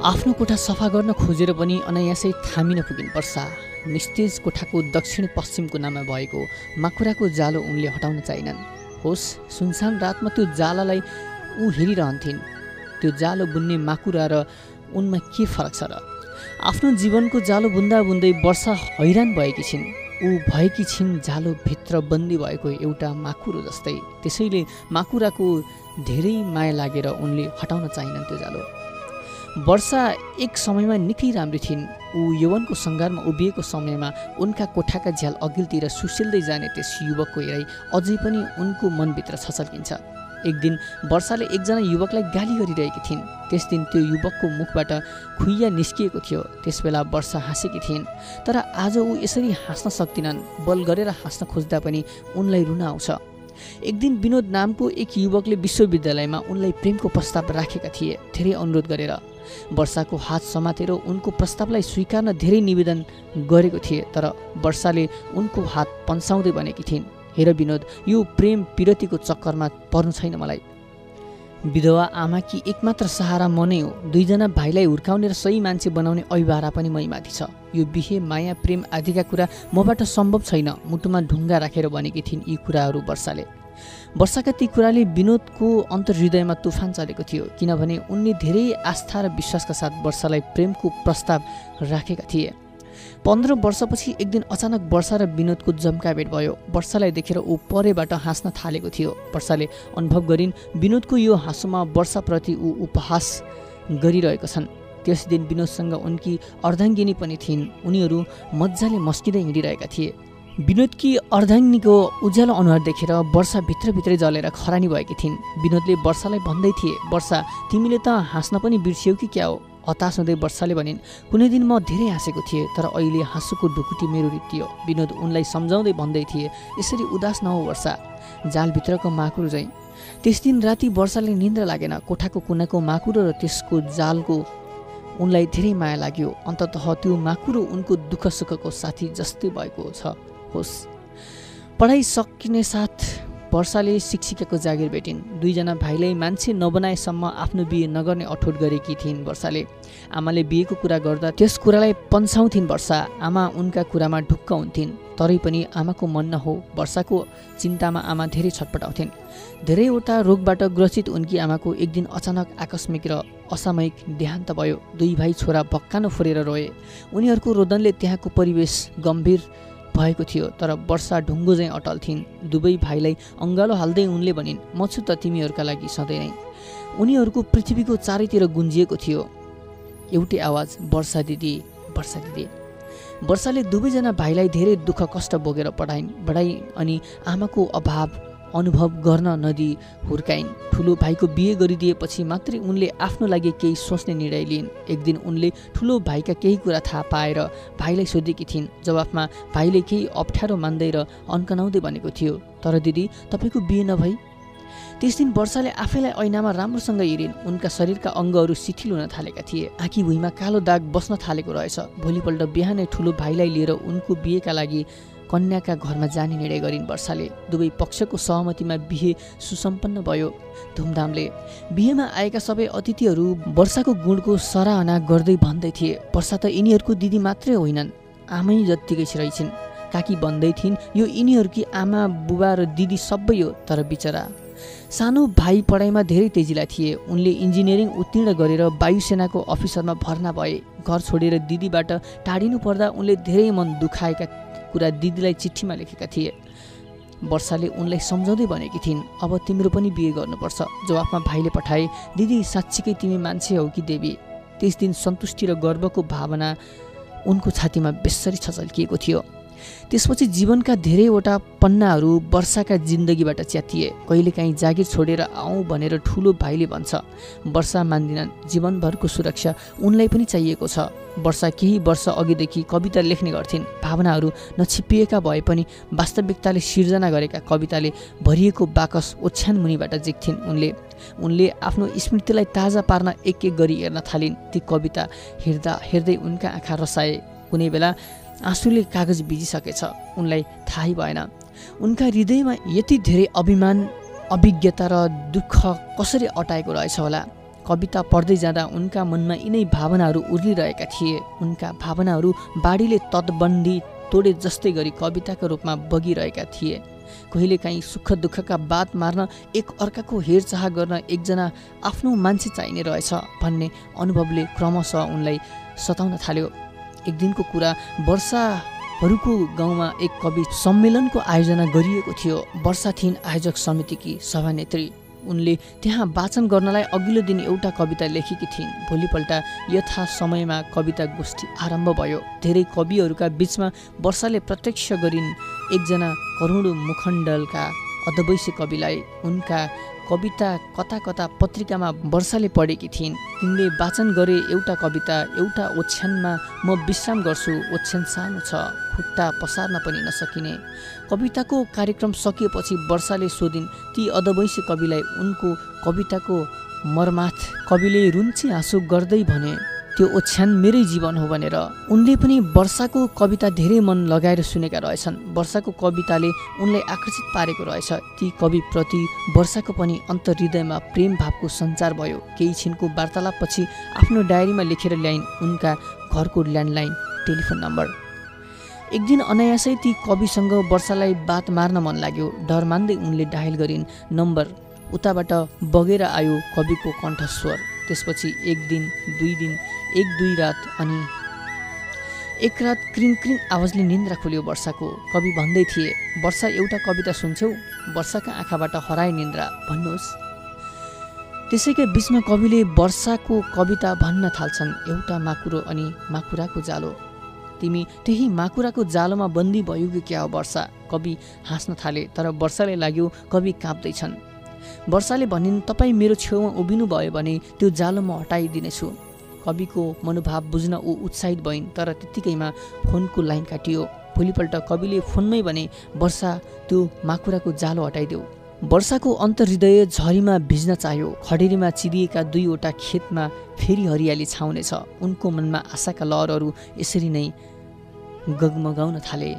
आफ्नो कोठा सफा गर्न खोजेर पनि अनायासै थामिन पुगिन् वर्षा। निस्तेज कोठाको दक्षिण पश्चिम कुनामा भएको माकुराको जालो उनले हटाउन चाहिनन्। होस् सुनसान रातमा त्यो जालालाई ऊ हेरिरहन्थिन्। त्यो जालो बुन्ने माकुरा र उनमा के फरक छ र? आफ्नो जीवनको जालो बुन्दा बुन्दै वर्षा हैरान भएकी छिन्। ऊ भएकी छिन् जालो भित्र बन्दी भएको एउटा माकुरो जस्तै। त्यसैले माकुराको धेरै माया लागेर उनले हटाउन चाहिनन् त्यो जालो। वर्षा एक समयमा निकै राम्री थिइन्। ऊ यौवनको सङ्घारमा उभिएको समयमा उनका कोठाका झ्याल अघिल्तिर सुसिल्दै जाने त्यस युवकको हेराइ अझै पनि उनको मनभित्र छचल्किन्छ। एक दिन वर्षाले एकजना युवकलाई गाली गरिरहेकी थिइन्। त्यस दिन त्यो युवकको मुखबाट खुइया निस्किएको थियो। त्यसबेला वर्षा हाँसेकी थिइन्। तर आज ऊ यसरी हाँस्न सक्दिनन्। बल गरेर हाँस्न खोज्दा पनि उनलाई रुन आउँछ। एक दिन विनोद नामको एक युवकले विश्वविद्यालयमा उनलाई प्रेमको प्रस्ताव राखेका थिए, धेरै अनुरोध गरेर। वर्षाको हात समातेर उनको प्रस्तावलाई स्वीकार्न धेरै निवेदन गरेको थिए। तर वर्षाले उनको हात पन्साउँदै भनेकी थिइन्, हेर विनोद, यो प्रेम पिरतीको चक्करमा पर्नु छैन मलाई। विधवा आमाकी एकमात्र सहारा म नै हो। दुईजना भाइलाई हुर्काउने र सही मान्छे बनाउने अभिभारा पनि मै माथि छ। यो बिहे माया प्रेम आदिका कुरा मबाट सम्भव छैन। मुटुमा ढुङ्गा राखेर भनेकी थिइन् यी कुराहरू वर्षाले। वर्षाका ती कुराले विनोदको अन्तर्हृदयमा तुफान चलेको थियो। किनभने उनले धेरै आस्था र विश्वासका साथ वर्षालाई प्रेमको प्रस्ताव राखेका थिए। 15 वर्षपछि एक दिन अचानक वर्षा र विनोदको जम्का भेट भयो। वर्षालाई देखेर ऊ परेबाट हाँस्न थालेको थियो। वर्षाले अनुभव गरिन् विनोदको यो हाँसोमा वर्षाप्रति ऊ उपहास गरिरहेका छन्। त्यस दिन विनोदसँग उनकी अर्धाङ्गिनी पनि थिइन्। उनीहरू मजाले मस्किँदै हिँडिरहेका थिए। विनोदकी अर्धाङ्गिनीको उज्यालो अनुहार देखेर वर्षा भित्रभित्रै जलेर खरानी भएकी थिइन्। विनोदले वर्षालाई भन्दै थिए, वर्षा तिमीले त हाँस्न पनि बिर्सियौ कि क्या हो? हताश हुँदै वर्षाले भनिन्, कुनै दिन म धेरै हाँसेको थिएँ, तर अहिले हाँसोको ढुकुटी मेरो रित्तियो। विनोद उनलाई सम्झाउँदै भन्दै थिए, यसरी उदास नहो वर्षा, जालभित्रको माकुरो चाहिँ। त्यस दिन राति वर्षाले निन्द्रा लागेन। कोठाको कुनाको माकुरो र त्यसको जालको उनलाई धेरै माया लाग्यो। अन्ततः त्यो माकुरो उनको दुःख सुखको साथी जस्तै भएको छ। होस् पढाइ सकिने साथ वर्षाले शिक्षिकाको जागिर भेटिन्। दुईजना भाइलाई मान्छे नबनाएसम्म आफ्नो बिहे नगर्ने अठोट गरेकी थिइन् वर्षाले। आमाले बिहेको कुरा गर्दा त्यस कुरालाई पन्साउँथिन् वर्षा। आमा उनका कुरामा ढुक्क हुन्थिन्। तरै पनि आमाको मन नहो। वर्षाको चिन्तामा आमा धेरै छटपटाउँथिन्। धेरैवटा रोगबाट ग्रसित उनकी आमाको एक दिन अचानक आकस्मिक र असामयिक देहान्त भयो। दुई भाइ छोरा भक्कानो फोरेर रोए। उनीहरूको रोदनले त्यहाँको परिवेश गम्भीर भएको थियो। तर वर्षा ढुङ्गो चाहिँ अटल थिइन्। दुवै भाइलाई अङ्गालो हाल्दै उनले भनिन्, म छु त तिमीहरूका लागि सधैँ नै। उनीहरूको पृथ्वीको चारैतिर गुन्जिएको थियो एउटै आवाज, वर्षा दिदी, वर्षा दिदी। वर्षाले दुवैजना भाइलाई धेरै दुःख कष्ट बोकेर बढाइन् अनि आमाको अभाव अनुभव गर्न नदी हुर्काइन्। ठुलो भाइको बिहे गरिदिएपछि मात्रै उनले आफ्नो लागि केही सोच्ने निर्णय लिइन्। एक दिन उनले ठुलो भाइका केही कुरा थाहा पाएर भाइलाई सोधेकी थिइन्। जवाफमा भाइले केही अप्ठ्यारो मान्दै र अन्कनाउँदै भनेको थियो, तर दिदी तपाईँको बिहे नभई? त्यस दिन वर्षाले आफैलाई ऐनामा राम्रोसँग हेरिन्। उनका शरीरका अङ्गहरू शिथिल हुन थालेका थिए। आँखी भुइँमा कालो दाग बस्न थालेको रहेछ। भोलिपल्ट बिहानै ठुलो भाइलाई लिएर उनको बिहेका लागि कन्याका घरमा जाने निर्णय गरिन् वर्षाले। दुवै पक्षको सहमतिमा बिहे सुसम्पन्न भयो धुमधामले। बिहेमा आएका सबै अतिथिहरू वर्षाको गुणको सराहना गर्दै भन्दै थिए, वर्षा त यिनीहरूको दिदी मात्रै होइनन्, आमै जत्तिकै रहेछिन्। काकी भन्दै थिइन्, यो यिनीहरूकी आमा बुबा र दिदी सबै हो। तर बिचरा सानो भाइ पढाइमा धेरै तेजिला थिए। उनले इन्जिनियरिङ उत्तीर्ण गरेर वायुसेनाको अफिसरमा भर्ना भए। घर छोडेर दिदीबाट टाढिनु पर्दा उनले धेरै मन दुखाएका कुरा दिदीलाई चिठीमा लेखेका थिए। वर्षाले उनलाई सम्झाउँदै भनेकी थिइन्, अब तिम्रो पनि बिहे गर्नुपर्छ। जवाफमा भाइले पठाए, दिदी साँच्चीकै तिमी मान्छे हौ कि देवी? त्यस दिन सन्तुष्टि र गर्वको भावना उनको छातीमा बेसरी छचल्किएको थियो। त्यसपछि जीवनका धेरैवटा पन्नाहरू वर्षाका जिन्दगीबाट च्यातिए। कहिलेकाहीँ जागिर छोडेर आऊ भनेर ठुलो भाइले भन्छ। वर्षा मान्दिनन्। जीवनभरको सुरक्षा उनलाई पनि चाहिएको छ। वर्षा केही वर्ष अघिदेखि कविता लेख्ने गर्थिन्। भावनाहरू नछिपिएका भए पनि वास्तविकताले सिर्जना गरेका कविताले भरिएको बाकस ओछ्यान मुनिबाट जिक्थिन् उनले आफ्नो स्मृतिलाई ताजा पार्न एक एक गरी हेर्न थालिन्। ती कविता हेर्दा हेर्दै उनका आँखा रसाए। कुनै बेला आँसुले कागज भिजिसकेछ। उनलाई थाहै भएन उनका हृदयमा यति धेरै अभिमान, अभिज्ञता र दुःख कसरी अटाएको रहेछ होला। कविता पढ्दै जाँदा उनका मनमा यिनै भावनाहरू उर्लिरहेका थिए। उनका भावनाहरू बाढीले तटबन्दी तोडे जस्तै गरी कविताका रूपमा बगिरहेका थिए। कहिलेकाहीँ सुख दुःखका बात मार्न एक अर्काको हेरचाह गर्न एकजना आफ्नो मान्छे चाहिने रहेछ भन्ने अनुभवले क्रमशः उनलाई सताउन थाल्यो। एक दिनको कुरा, वर्षाहरूको गाउँमा एक कवि सम्मेलनको आयोजना गरिएको थियो। वर्षा थिइन् आयोजक समितिकी सभानेत्री। उनले त्यहाँ वाचन गर्नलाई अघिल्लो दिन एउटा कविता लेखेकी थिइन्। भोलिपल्ट यथा समयमा कविता गोष्ठी आरम्भ भयो। धेरै कविहरूका बीचमा वर्षाले प्रत्यक्ष गरिन् एकजना करोडौँ मुखण्डलका अधवैंशी कविलाई। उनका कविता कता कता पत्रिकामा वर्षाले पढेकी थिइन्। तिनले वाचन गरे एउटा कविता, एउटा ओछ्यानमा म विश्राम गर्छु, ओछ्यान सानो छ, खुट्टा पसार्न पनि नसकिने। कविताको कार्यक्रम सकिएपछि वर्षाले सोधिन् ती अधवैंशी कविलाई उनको कविताको मर्मार्थ। कविले रुन्ची आँसु गर्दै भने त्यो ओछ्यान मेरै जीवन हो भनेर। उनले पनि वर्षाको कविता धेरै मन लगाएर सुनेका रहेछन्। वर्षाको कविताले उनलाई आकर्षित पारेको रहेछ। ती कविप्रति वर्षाको पनि अन्तर्हृदयमा प्रेम भावको सञ्चार भयो। केही छिनको वार्तालापपछि आफ्नो डायरीमा लेखेर ल्याइन् उनका घरको ल्यान्डलाइन टेलिफोन नम्बर। एक दिन अनायासै ती कविसँग वर्षालाई बात मार्न मन लाग्यो। डर मान्दै उनले डायल गरिन् नम्बर। उताबाट बगेर आयो कविको कण्ठस्वर। त्यसपछि एक दिन, दुई दिन, एक दुई रात अनि एक रात क्रिङ क्रिङ आवाजले निन्द्रा खुल्यो वर्षाको। कवि भन्दै थिए, वर्षा एउटा कविता सुन्छौ? वर्षाका आँखाबाट हराए निन्द्रा। भन्नुहोस्। त्यसैका बीचमा कविले वर्षाको कविता भन्न थाल्छन्। एउटा माकुरो अनि माकुराको जालो। तिमी त्यही माकुराको जालोमा बन्दी भयो कि क्या हो वर्षा? कवि हाँस्न थाले, तर वर्षाले लाग्यो कवि काँप्दैछन्। वर्षाले भनिन्, तपाईँ मेरो छेउमा उभिनु भयो भने त्यो जालो म हटाइदिनेछु। कविको मनोभाव बुझ्न ऊ उत्साहित भइन्, तर त्यत्तिकैमा फोनको लाइन काटियो। भोलिपल्ट कविले फोनमै भने, वर्षा त्यो माकुराको जालो हटाइदेऊ। वर्षाको अन्तर्हृदय झरीमा भिज्न चाह्यो। खडेरीमा चिरिएका दुईवटा खेतमा फेरि हरियाली छाउनेछ। उनको मनमा आशाका लहरहरू यसरी नै गगमगाउन थाले।